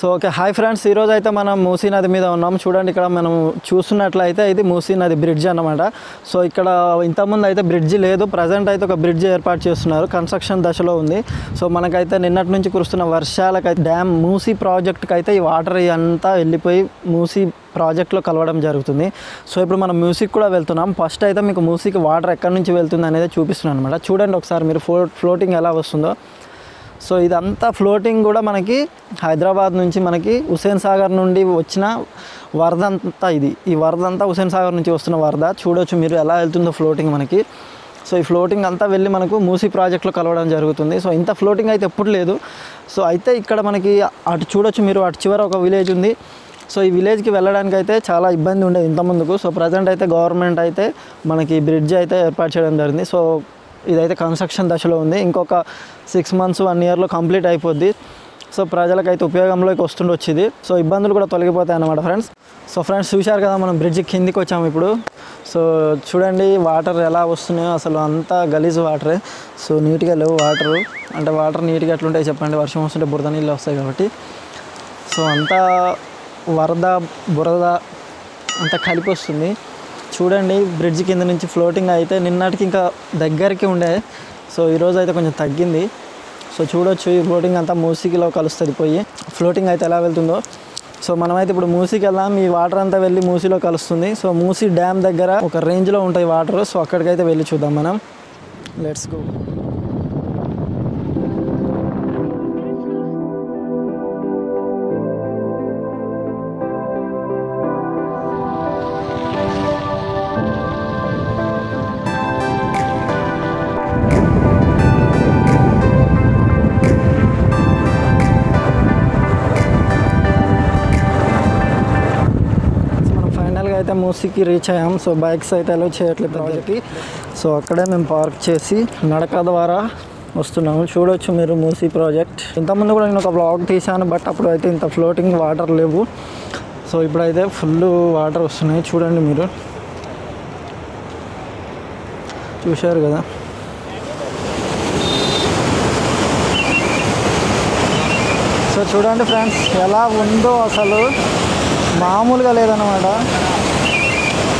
So okay hi friends, ఈరోజు అయితే మనం మూసీ నది మీద ఉన్నాం. చూడండి, ఇక్కడ మనం చూస్తున్నట్లయితే ఇది మూసీ నది బ్రిడ్జ్ అన్నమాట. సో ఇక్కడ ఇంతకుముందు అయితే బ్రిడ్జ్ లేదు, ప్రజెంట్ అయితే ఒక బ్రిడ్జ్ ఏర్పాటు చేస్తున్నారు, కన్స్ట్రక్షన్ దశలో ఉంది. సో మనకైతే నిన్నటి నుంచి కురుస్తున్న వర్షాలకైతే డ్యామ్ మూసీ ప్రాజెక్ట్కి అయితే ఈ వాటర్ అంతా వెళ్ళిపోయి మూసీ ప్రాజెక్ట్లో కలవడం జరుగుతుంది. సో ఇప్పుడు మనం మూసీకి కూడా వెళ్తున్నాం. ఫస్ట్ అయితే మీకు మూసీకి వాటర్ ఎక్కడి నుంచి వెళ్తుంది అనేది చూపిస్తున్నాను అనమాట. చూడండి ఒకసారి మీరు ఫ్లోటింగ్ ఎలా వస్తుందో. సో ఇదంతా ఫ్లోటింగ్ కూడా మనకి హైదరాబాద్ నుంచి మనకి హుస్సేన్ సాగర్ నుండి వచ్చిన వరద అంతా ఈ వరద అంతా హుస్సేన్ సాగర్ నుంచి వస్తున్న వరద. చూడొచ్చు మీరు ఎలా వెళ్తుందో ఫ్లోటింగ్ మనకి. సో ఈ ఫ్లోటింగ్ అంతా వెళ్ళి మనకు మూసీ ప్రాజెక్ట్లో కలవడం జరుగుతుంది. సో ఇంత ఫ్లోటింగ్ అయితే ఎప్పుడు లేదు. సో అయితే ఇక్కడ మనకి అటు చూడొచ్చు మీరు, అటు చివర ఒక విలేజ్ ఉంది. సో ఈ విలేజ్కి వెళ్ళడానికి అయితే చాలా ఇబ్బంది ఉండేది ఇంతకుముందుకు. సో ప్రజెంట్ అయితే గవర్నమెంట్ అయితే మనకి బ్రిడ్జ్ అయితే ఏర్పాటు చేయడం జరిగింది. సో ఇదైతే కన్స్ట్రక్షన్ దశలో ఉంది, ఇంకొక 6 months 1 yearలో కంప్లీట్ అయిపోద్ది. సో ప్రజలకైతే ఉపయోగంలోకి వస్తుండొచ్చు ఇది. సో ఇబ్బందులు కూడా తొలగిపోతాయి అన్నమాట ఫ్రెండ్స్. సో ఫ్రెండ్స్ చూశారు కదా, మనం బ్రిడ్జ్ కిందికి వచ్చాము ఇప్పుడు. సో చూడండి వాటర్ ఎలా వస్తున్నాయో, అసలు అంతా గలీజ్ వాటరే. సో నీట్గా లేవు వాటర్. అంటే వాటర్ నీట్గా ఎట్లుంటాయి చెప్పండి, వర్షం వస్తుంటే బురద నీళ్ళు వస్తాయి కాబట్టి. సో అంతా వరద బురద అంతా కలిపి వస్తుంది. చూడండి బ్రిడ్జ్ కింద నుంచి ఫ్లోటింగ్ అయితే నిన్నటికి ఇంకా దగ్గరికి ఉండే. సో ఈరోజు అయితే కొంచెం తగ్గింది. సో చూడొచ్చు ఈ ఫ్లోటింగ్ అంతా మూసీకిలో కలుస్తుంది పోయి. ఫ్లోటింగ్ అయితే ఎలా వెళ్తుందో. సో మనమైతే ఇప్పుడు మూసీకి వెళ్దాం. ఈ వాటర్ అంతా వెళ్ళి మూసీలో కలుస్తుంది. సో మూసీ డ్యామ్ దగ్గర ఒక రేంజ్లో ఉంటాయి వాటర్. సో అక్కడికైతే వెళ్ళి చూద్దాం మనం. Let's go. అయితే మూసీకి రీచ్ అయ్యాం. సో బైక్స్ అయితే అలో చేయట్లేదు ప్రాజెక్ట్కి. సో అక్కడే మేము పార్క్ చేసి నడక ద్వారా వస్తున్నాము. చూడొచ్చు మీరు మూసీ ప్రాజెక్ట్. ఇంతకుముందు కూడా నేను ఒక బ్లాగ్ తీశాను, బట్ అప్పుడు అయితే ఇంత ఫ్లోటింగ్ వాటర్ లేవు. సో ఇప్పుడైతే ఫుల్ వాటర్ వస్తున్నాయి. చూడండి మీరు, చూశారు కదా. సో చూడండి ఫ్రెండ్స్ ఎలా ఉందో, అసలు మామూలుగా లేదన్నమాట.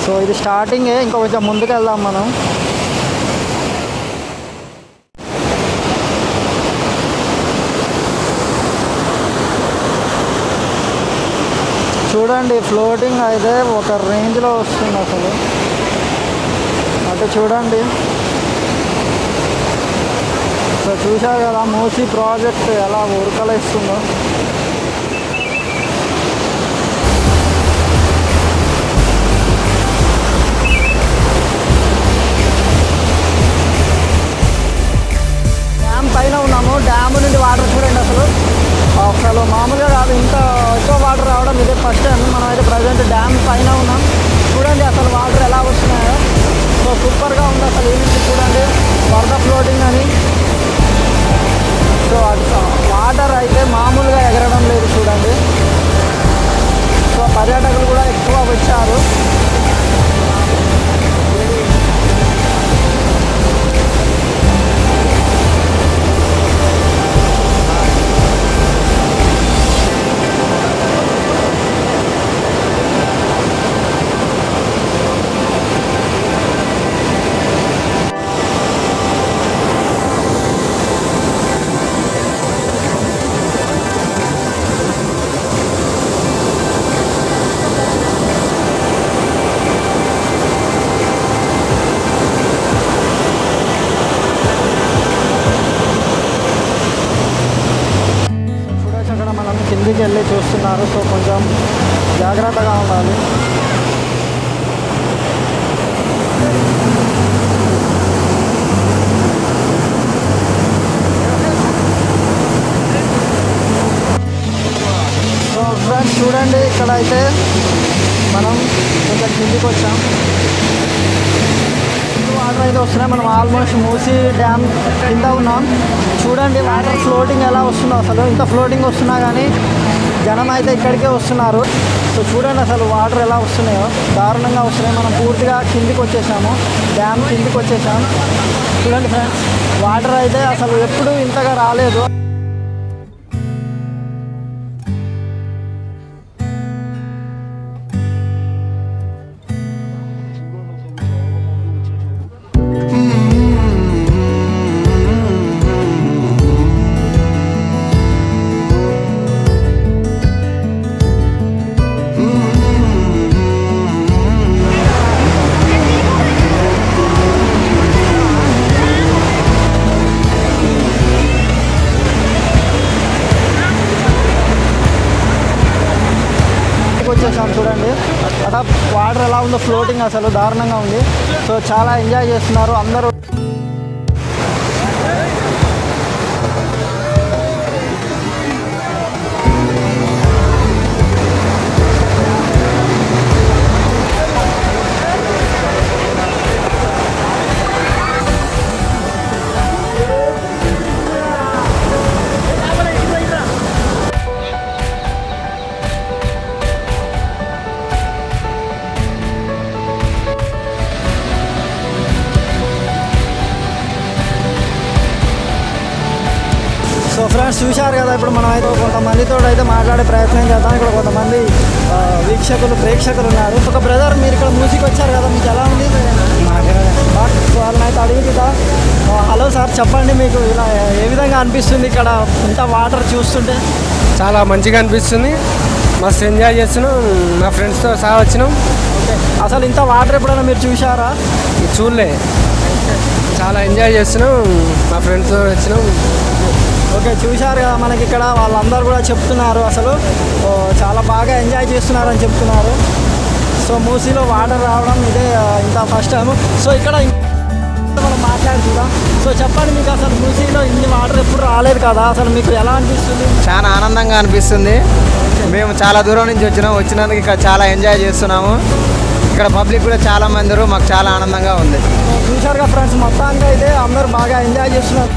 సో ఇది స్టార్టింగే, ఇంకా కొంచెం ముందుకు వెళ్దాం మనం. చూడండి ఫ్లోటింగ్ అయితే ఒక రేంజ్లో వస్తుంది అసలు. అంటే చూడండి. సో చూశారు కదా మూసీ ప్రాజెక్ట్ ఎలా ఉరకలేస్తుందో. పైన ఉన్నాము. డ్యామ్ నుండి వాటర్ చూడండి, అసలు మామూలుగా కాదు, ఇంత ఎక్కువ వాటర్ రావడం ఇదే ఫస్ట్ టైం. మనం అయితే ప్రజెంట్ డ్యామ్ పైన ఉన్నాం. చూడండి అసలు వాటర్ ఎలా వస్తున్నాయో. సో సూపర్గా ఉంది అసలు. ఈ నుంచి చూడండి వరద ఫ్లోటింగ్ అని. సో వాటర్ అయితే మామూలుగా ఎగరడం లేదు చూడండి. సో పర్యాటకులు కూడా ఎక్కువ వచ్చారు. కిందికి వెళ్ళి చూస్తున్నారు. సో కొంచెం జాగ్రత్తగా ఉండాలి. సో ఫ్రెండ్స్ చూడండి, ఇక్కడ అయితే మనం కొంచెం కిందికి వచ్చాం. వాటర్ అయితే వస్తున్నాయి. మనం ఆల్మోస్ట్ మూసీ డ్యామ్ కింద ఉన్నాం. చూడండి వాటర్ ఫ్లోటింగ్ ఎలా వస్తుందో. అసలు ఇంత ఫ్లోటింగ్ వస్తున్నా కానీ జనం అయితే ఇక్కడికే వస్తున్నారు. సో చూడండి అసలు వాటర్ ఎలా వస్తున్నాయో, దారుణంగా వస్తున్నాయి. మనం పూర్తిగా కిందికి వచ్చేసాము, డ్యామ్ కిందికి వచ్చేసాం. చూడండి ఫ్రెండ్స్, వాటర్ అయితే అసలు ఎప్పుడూ ఇంతగా రాలేదు. వచ్చేసాం చూడండి. అక్కడ వాటర్ ఎలా ఉందో, ఫ్లోటింగ్ అసలు దారుణంగా ఉంది. సో చాలా ఎంజాయ్ చేస్తున్నారు అందరూ. సో ఫ్రెండ్స్ చూశారు కదా, ఇప్పుడు మనం అయితే కొంతమందితో అయితే మాట్లాడే ప్రయత్నం చేద్దాం. ఇక్కడ కొంతమంది ప్రేక్షకులు ఉన్నారు. ఒక బ్రదర్, మీరు ఇక్కడ మ్యూజిక్ వచ్చారు కదా, మీకు ఎలా ఉంది? వాళ్ళని అయితే అడిగి కదా. హలో సార్, చెప్పండి, మీకు ఇలా ఏ విధంగా అనిపిస్తుంది ఇక్కడ ఇంత వాటర్ చూస్తుంటే? చాలా మంచిగా అనిపిస్తుంది, మస్తు ఎంజాయ్ చేస్తున్నాం, మా ఫ్రెండ్స్తో సహా వచ్చినాం. ఓకే, అసలు ఇంత వాటర్ ఎప్పుడైనా మీరు చూసారా? చూడలే, చాలా ఎంజాయ్ చేస్తున్నాం, మా ఫ్రెండ్స్తో వచ్చినాం. ఓకే, చూశారు కదా, మనకి ఇక్కడ వాళ్ళందరూ కూడా చెప్తున్నారు అసలు చాలా బాగా ఎంజాయ్ చేస్తున్నారని చెప్తున్నారు. సో మూసీలో వాటర్ రావడం ఇదే ఇంత ఫస్ట్ టైం. సో ఇక్కడ మనం మాట్లాడుకుందాం. సో చెప్పండి, మీకు అసలు మూసీలో ఇన్ని వాటర్ ఎప్పుడు రాలేదు కదా, అసలు మీకు ఎలా అనిపిస్తుంది? చాలా ఆనందంగా అనిపిస్తుంది. మేము చాలా దూరం నుంచి వచ్చినందుకు ఇక్కడ చాలా ఎంజాయ్ చేస్తున్నాము. ఇక్కడ పబ్లిక్ కూడా చాలా మంది, మాకు చాలా ఆనందంగా ఉంది. చూశారుగా ఫ్రెండ్స్, మొత్తానికి అయితే అందరూ బాగా ఎంజాయ్ చేస్తున్నారు.